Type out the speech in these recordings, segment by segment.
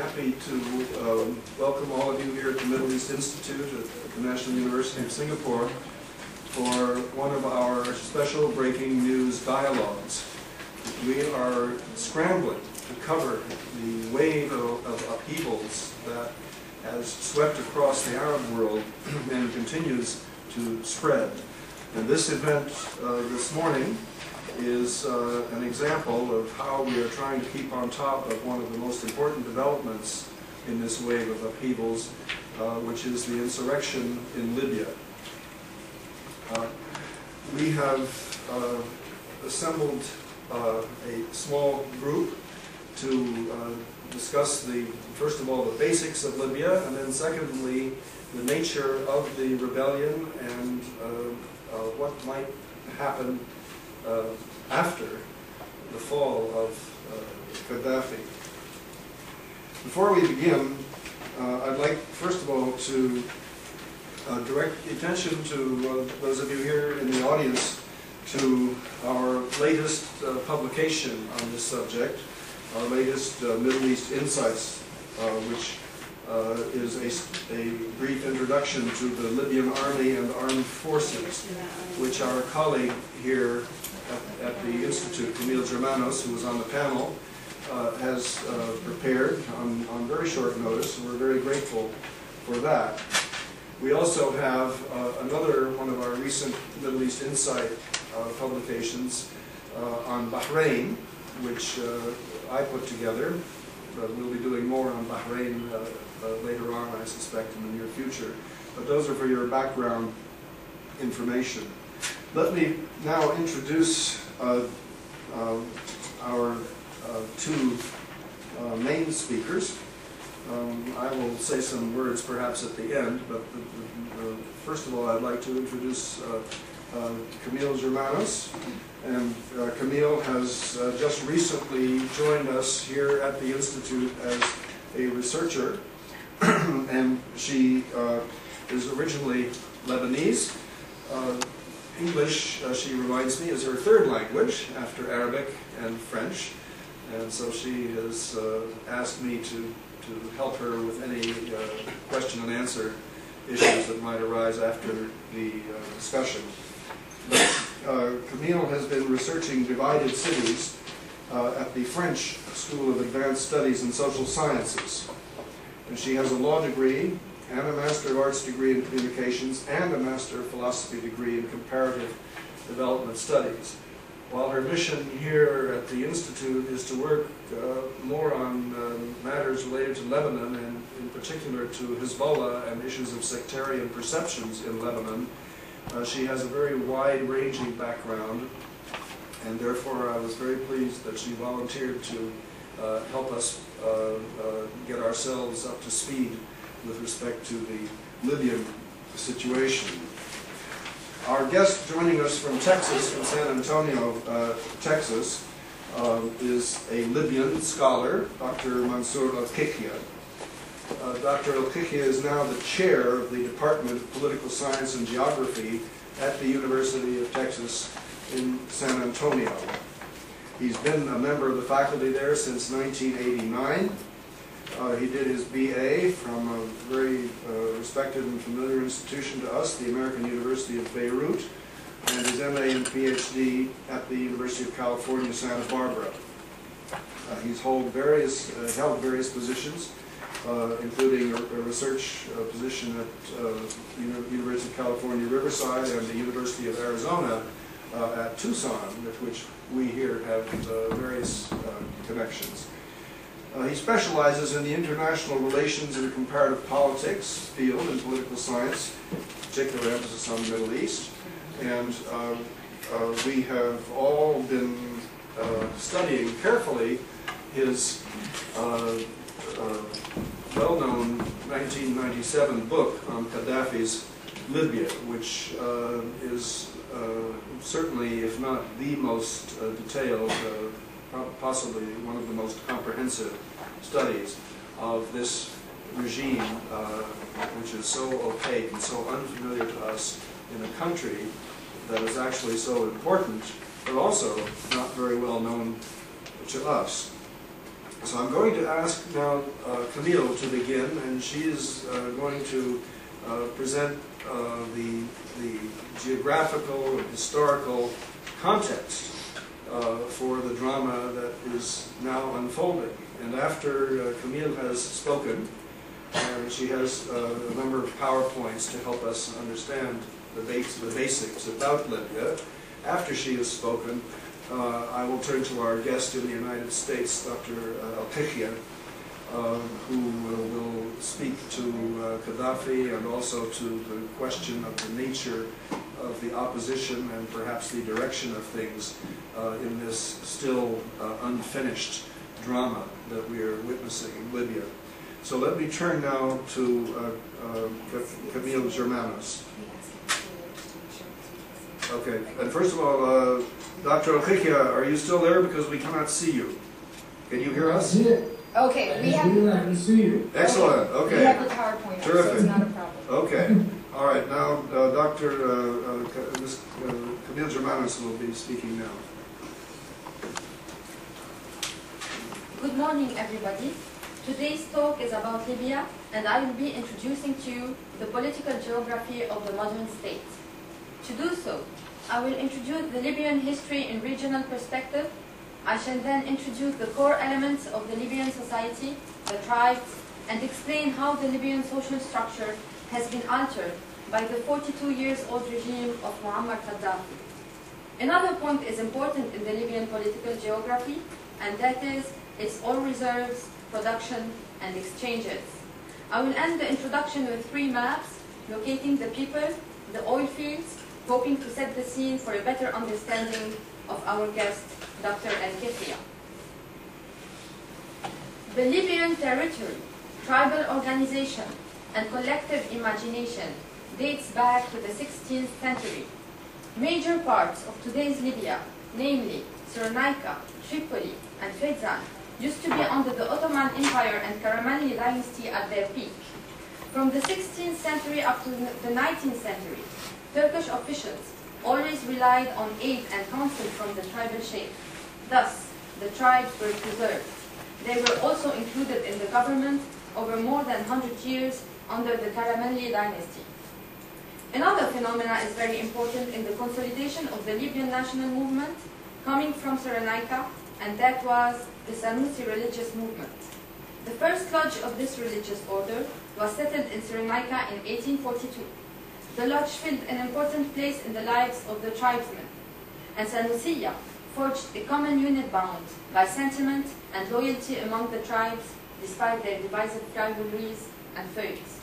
happy to welcome all of you here at the Middle East Institute at the National University of Singapore for one of our special breaking news dialogues. We are scrambling to cover the wave of upheavals that has swept across the Arab world and continues to spread. And this event this morning is an example of how we are trying to keep on top of one of the most important developments in this wave of upheavals, which is the insurrection in Libya. We have assembled a small group to discuss first of all, the basics of Libya, and then secondly, the nature of the rebellion and what might happen after the fall of Gaddafi. Before we begin, I'd like, first of all, to direct attention to those of you here in the audience to our latest publication on this subject, our latest Middle East Insights, which is a brief introduction to the Libyan army and armed forces, which our colleague here at the Institute, Camille Germanos, who was on the panel, has prepared on very short notice, and we're very grateful for that. We also have another one of our recent Middle East Insight publications on Bahrain, which I put together. We'll be doing more on Bahrain later on, I suspect, in the near future. But those are for your background information. Let me now introduce our two main speakers. I will say some words perhaps at the end, but first of all I'd like to introduce Camille Germanos. And Camille has just recently joined us here at the Institute as a researcher, and she is originally Lebanese. English, she reminds me, is her third language after Arabic and French, and so she has asked me to help her with any question and answer issues that might arise after the discussion. Camille has been researching divided cities at the French School of Advanced Studies in Social Sciences. And she has a law degree and a Master of Arts degree in Communications and a Master of Philosophy degree in Comparative Development Studies. While her mission here at the Institute is to work more on matters related to Lebanon, and in particular to Hezbollah and issues of sectarian perceptions in Lebanon, she has a very wide-ranging background, and therefore I was very pleased that she volunteered to help us get ourselves up to speed with respect to the Libyan situation. Our guest joining us from Texas, from San Antonio, Texas, is a Libyan scholar, Dr. Mansour El-Kikhia. Dr. El-Kikhia is now the chair of the Department of Political Science and Geography at the University of Texas in San Antonio. He's been a member of the faculty there since 1989. He did his BA from a very respected and familiar institution to us, the American University of Beirut, and his MA and PhD at the University of California, Santa Barbara. He's held various positions, including a research position at the University of California, Riverside, and the University of Arizona at Tucson, with which we here have various connections. He specializes in the international relations and comparative politics field in political science, particular emphasis on the Middle East. And we have all been studying carefully his well-known 1997 book on Gaddafi's Libya, which is certainly, if not the most detailed, possibly one of the most comprehensive studies of this regime, which is so opaque and so unfamiliar to us in a country that is actually so important, but also not very well known to us. So I'm going to ask now Camille to begin, and she is going to present the geographical and historical context for the drama that is now unfolding. And after Camille has spoken, she has a number of PowerPoints to help us understand the basics about Libya. After she has spoken, I will turn to our guest in the United States, Dr. El-Kikhia, who will speak to Gaddafi and also to the question of the nature of the opposition and perhaps the direction of things in this still unfinished drama that we are witnessing in Libya. So let me turn now to Camille Germanos. Okay, and first of all, Dr. El-Kikhia, are you still there? Because we cannot see you. Can you hear us? Okay, we have. I can see you. Excellent. Okay. We have the PowerPoint. Terrific. So it's not a problem. Okay. All right. Now, Dr. Camille Germanos will be speaking now. Good morning, everybody. Today's talk is about Libya, and I will be introducing to you the political geography of the modern state. To do so, I will introduce the Libyan history in regional perspective. I shall then introduce the core elements of the Libyan society, the tribes, and explain how the Libyan social structure has been altered by the 42-year-old regime of Muammar Gaddafi. Another point is important in the Libyan political geography, and that is its oil reserves, production, and exchanges. I will end the introduction with 3 maps locating the people, the oil fields, hoping to set the scene for a better understanding of our guest, Dr. El-Kikhia. The Libyan territory, tribal organization, and collective imagination dates back to the 16th century. Major parts of today's Libya, namely Cyrenaica, Tripoli, and Fezzan, used to be under the Ottoman Empire and Karamanli dynasty at their peak. From the 16th century up to the 19th century, Turkish officials always relied on aid and counsel from the tribal sheikh. Thus, the tribes were preserved. They were also included in the government over more than 100 years under the Karamanli dynasty. Another phenomena is very important in the consolidation of the Libyan national movement coming from Cyrenaica, and that was the Sanusi religious movement. The first lodge of this religious order was settled in Cyrenaica in 1842. The lodge filled an important place in the lives of the tribesmen, and Sanusiya forged a common unit bound by sentiment and loyalty among the tribes despite their divisive rivalries and feuds.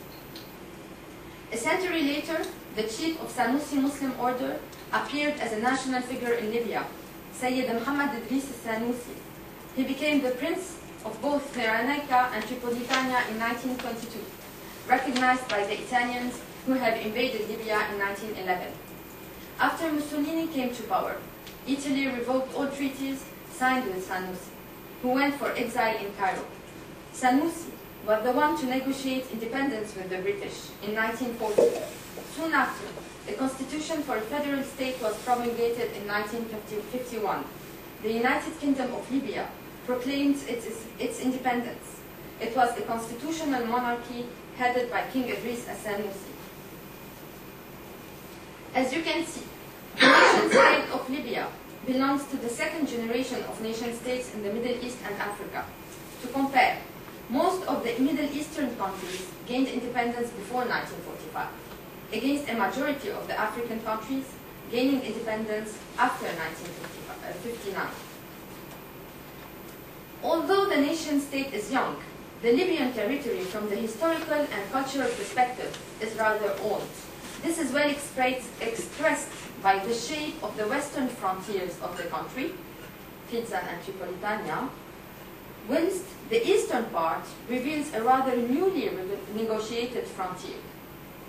A century later, the chief of Sanusi Muslim order appeared as a national figure in Libya, Sayyid Muhammad Idris al-Sanusi. He became the prince of both Cyrenaica and Tripolitania in 1922, recognized by the Italians who had invaded Libya in 1911. After Mussolini came to power, Italy revoked all treaties signed with Sanusi, who went for exile in Cairo. Sanusi was the one to negotiate independence with the British in 1940. Soon after, a constitution for a federal state was promulgated in 1951. The United Kingdom of Libya proclaimed its independence. It was a constitutional monarchy headed by King Idris al-Sanusi. As you can see, the nation-state of Libya belongs to the second generation of nation-states in the Middle East and Africa. To compare, most of the Middle Eastern countries gained independence before 1945, against a majority of the African countries gaining independence after 1959. Although the nation-state is young, the Libyan territory from the historical and cultural perspective is rather old. This is well expressed by the shape of the western frontiers of the country, Fezzan and Tripolitania, whilst the eastern part reveals a rather newly negotiated frontier.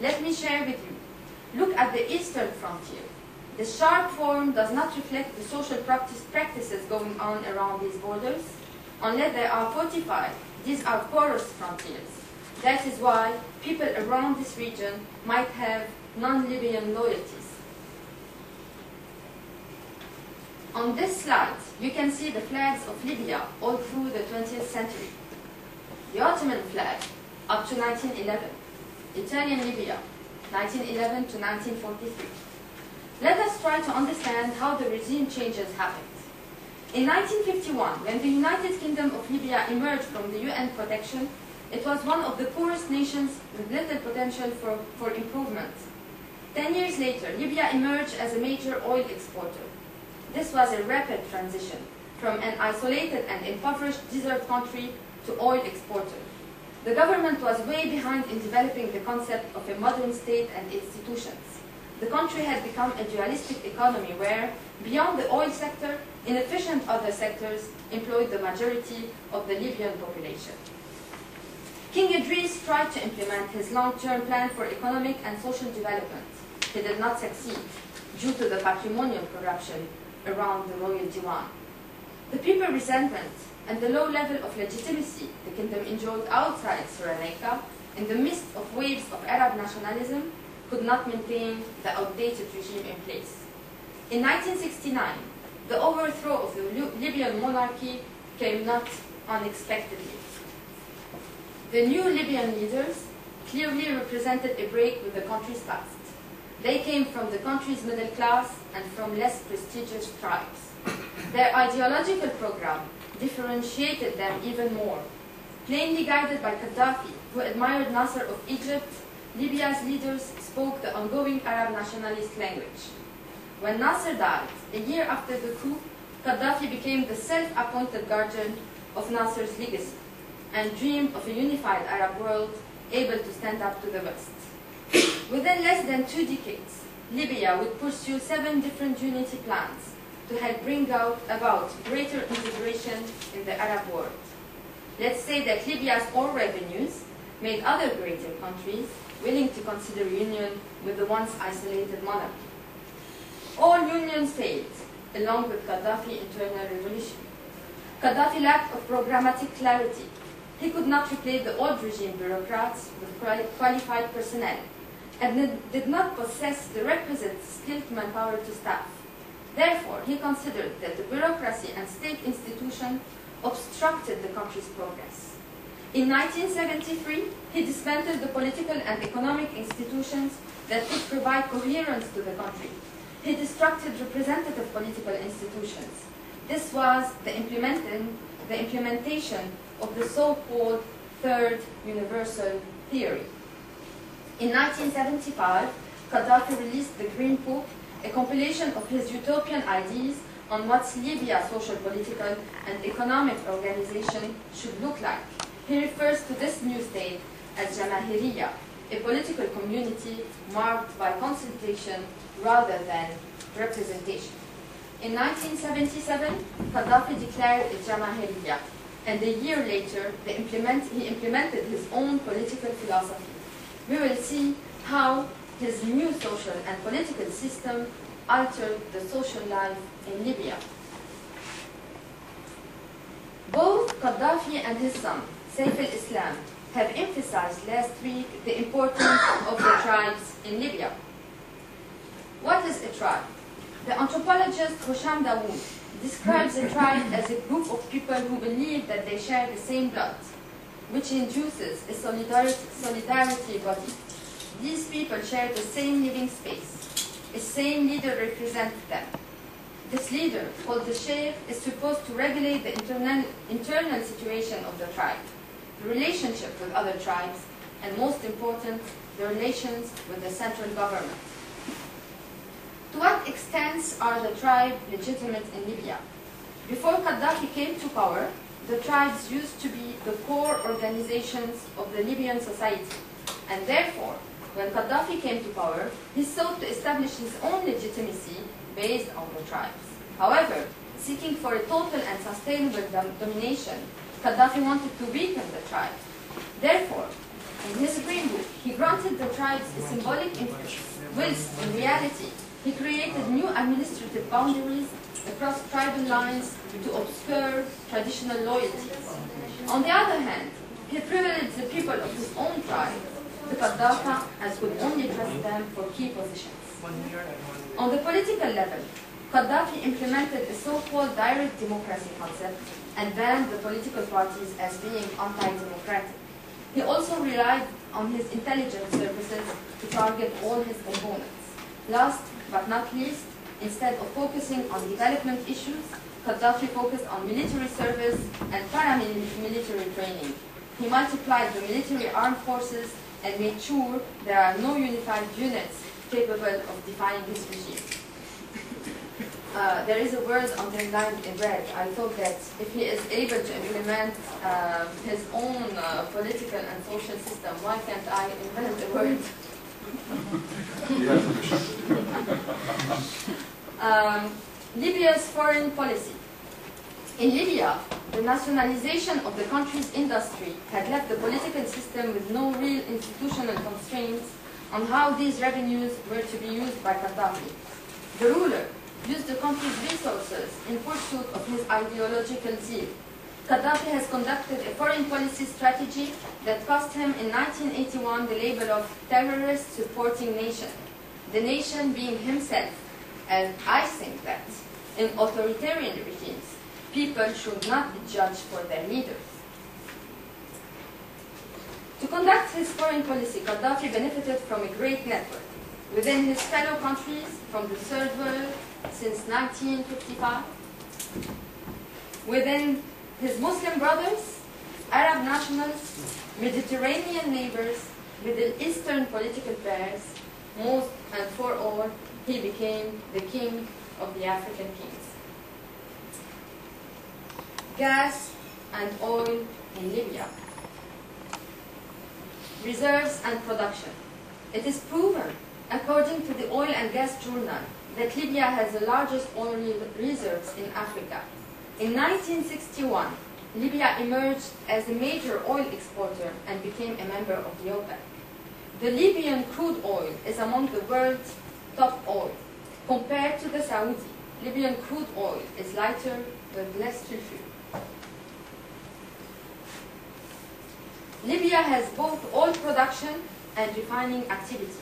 Let me share with you. Look at the eastern frontier. The sharp form does not reflect the social practices going on around these borders. Unless they are fortified, these are porous frontiers. That is why people around this region might have non-Libyan loyalties. On this slide, you can see the flags of Libya all through the 20th century. The Ottoman flag, up to 1911. Italian Libya, 1911 to 1943. Let us try to understand how the regime changes happened. In 1951, when the United Kingdom of Libya emerged from the UN protection, it was one of the poorest nations with little potential for improvement. 10 years later, Libya emerged as a major oil exporter. This was a rapid transition from an isolated and impoverished desert country to oil exporter. The government was way behind in developing the concept of a modern state and institutions. The country had become a dualistic economy where, beyond the oil sector, inefficient other sectors employed the majority of the Libyan population. King Idris tried to implement his long-term plan for economic and social development. He did not succeed due to the patrimonial corruption around the royal diwan. The people resentment and the low level of legitimacy the kingdom enjoyed outside Cyrenaica in the midst of waves of Arab nationalism could not maintain the outdated regime in place. In 1969, the overthrow of the Libyan monarchy came not unexpectedly. The new Libyan leaders clearly represented a break with the country's past. They came from the country's middle class and from less prestigious tribes. Their ideological program differentiated them even more. Plainly guided by Gaddafi, who admired Nasser of Egypt, Libya's leaders spoke the ongoing Arab nationalist language. When Nasser died, a year after the coup, Gaddafi became the self-appointed guardian of Nasser's legacy and dreamed of a unified Arab world able to stand up to the West. Within less than 2 decades, Libya would pursue 7 different unity plans to help bring about greater integration in the Arab world. Let's say that Libya's oil revenues made other greater countries willing to consider union with the once isolated monarchy. All unions failed, along with Gaddafi's internal revolution. Gaddafi lacked of programmatic clarity. He could not replace the old regime bureaucrats with qualified personnel, and did not possess the requisite skilled manpower to staff. Therefore, he considered that the bureaucracy and state institutions obstructed the country's progress. In 1973, he dismantled the political and economic institutions that could provide coherence to the country. He destructed representative political institutions. This was the implementation of the so-called Third Universal Theory. In 1975, Gaddafi released the Green Book, a compilation of his utopian ideas on what Libya's social, political, and economic organization should look like. He refers to this new state as Jamahiriya, a political community marked by consultation rather than representation. In 1977, Gaddafi declared a Jamahiriya, and a year later, he implemented his own political philosophy. We will see how his new social and political system altered the social life in Libya. Both Gaddafi and his son, Saif al-Islam, have emphasized last week the importance of the tribes in Libya. What is a tribe? The anthropologist Husham Dawood describes a tribe as a group of people who believe that they share the same blood, which induces a solidarity body. These people share the same living space. A same leader represents them. This leader, called the sheikh, is supposed to regulate the internal situation of the tribe, the relationship with other tribes, and most important, the relations with the central government. To what extent are the tribes legitimate in Libya? Before Gaddafi came to power, the tribes used to be the core organizations of the Libyan society, and therefore, when Gaddafi came to power, he sought to establish his own legitimacy based on the tribes. However, seeking for a total and sustainable domination, Gaddafi wanted to weaken the tribes. Therefore, in his Green Book, he granted the tribes a symbolic influence, whilst in reality, he created new administrative boundaries across tribal lines to obscure traditional loyalties. On the other hand, he privileged the people of his own tribe, the Gaddafi, as could only trust them for key positions. On the political level, Gaddafi implemented a so-called direct democracy concept and banned the political parties as being anti-democratic. He also relied on his intelligence services to target all his opponents. Last but not least, instead of focusing on development issues, Gaddafi focused on military service and paramilitary training. He multiplied the military armed forces and made sure there are no unified units capable of defying his regime. There is a word underlined in red. I thought that if he is able to implement his own political and social system, why can't I invent a word? Libya's foreign policy. In Libya, the nationalization of the country's industry had left the political system with no real institutional constraints on how these revenues were to be used by Gaddafi. The ruler used the country's resources in pursuit of his ideological zeal. Gaddafi has conducted a foreign policy strategy that cost him in 1981 the label of terrorist supporting nation, the nation being himself. And I think that in authoritarian regimes, people should not be judged for their leaders. To conduct his foreign policy, Gaddafi benefited from a great network within his fellow countries from the Third World since 1955, within his Muslim brothers, Arab nationals, Mediterranean neighbors, Middle Eastern political pairs, most and for all, he became the king of the African kings. Gas and oil in Libya. Reserves and production. It is proven, according to the Oil and Gas Journal, that Libya has the largest oil reserves in Africa. In 1961, Libya emerged as a major oil exporter and became a member of the OPEC. The Libyan crude oil is among the world's top oil. Compared to the Saudi, Libyan crude oil is lighter with less sulfur. Libya has both oil production and refining activities.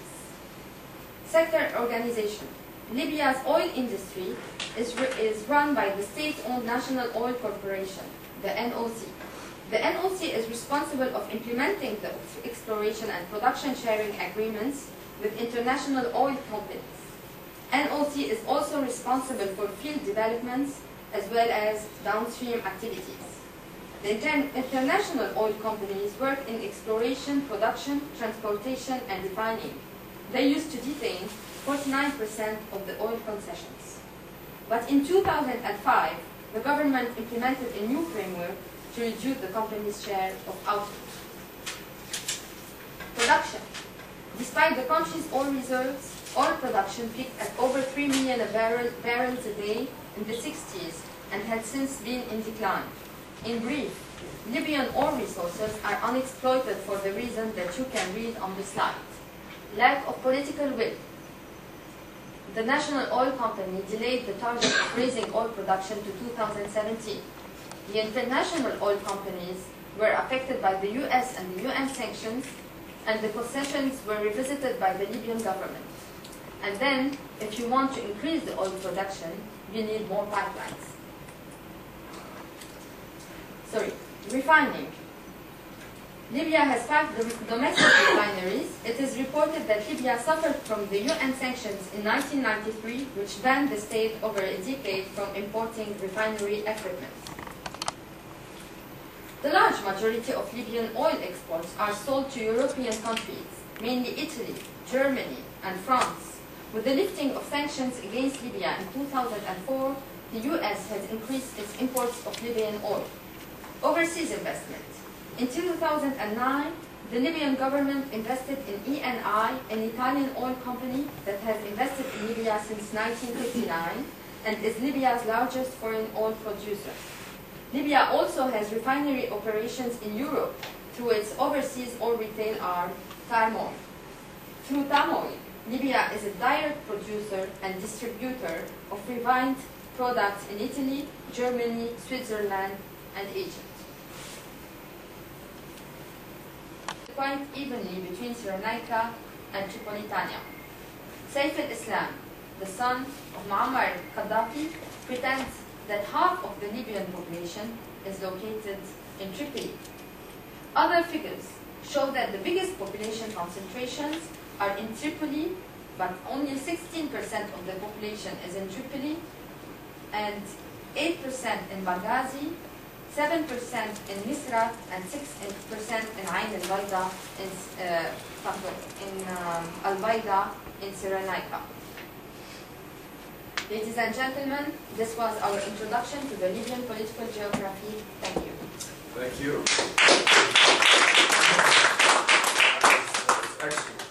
Sector organization. Libya's oil industry is run by the state-owned National Oil Corporation, the NOC. The NOC is responsible of implementing the exploration and production sharing agreements with international oil companies. NOC is also responsible for field developments as well as downstream activities. The international oil companies work in exploration, production, transportation, and refining. They used to detain 49% of the oil concessions. But in 2005, the government implemented a new framework to reduce the company's share of output. Production. Despite the country's oil reserves, oil production peaked at over 3 million barrels a day in the 60s and had since been in decline. In brief, Libyan oil resources are unexploited for the reason that you can read on the slide. Lack of political will. The National Oil Company delayed the target of raising oil production to 2017. The international oil companies were affected by the US and the UN sanctions, and the concessions were revisited by the Libyan government. And then, if you want to increase the oil production, you need more pipelines. Refining. Libya has 5 domestic refineries. It is reported that Libya suffered from the UN sanctions in 1993, which banned the state over a decade from importing refinery equipment. The large majority of Libyan oil exports are sold to European countries, mainly Italy, Germany, and France. With the lifting of sanctions against Libya in 2004, the US has increased its imports of Libyan oil. Overseas investment. In 2009, the Libyan government invested in ENI, an Italian oil company that has invested in Libya since 1959 and is Libya's largest foreign oil producer. Libya also has refinery operations in Europe through its overseas oil retail arm, Tamoil. Through Tamoil, Libya is a direct producer and distributor of refined products in Italy, Germany, Switzerland, and Egypt. Quite evenly between Cyrenaica and Tripolitania. Saif al-Islam. the son of Muammar Gaddafi, pretends that half of the Libyan population is located in Tripoli. Other figures show that the biggest population concentrations are in Tripoli, but only 16% of the population is in Tripoli, and 8% in Benghazi, 7% in Misrat, and 6% in Ain al-Bayda in Al-Bayda in Cyrenaica. Ladies and gentlemen, this was our introduction to the Libyan political geography. Thank you. Thank you. Excellent.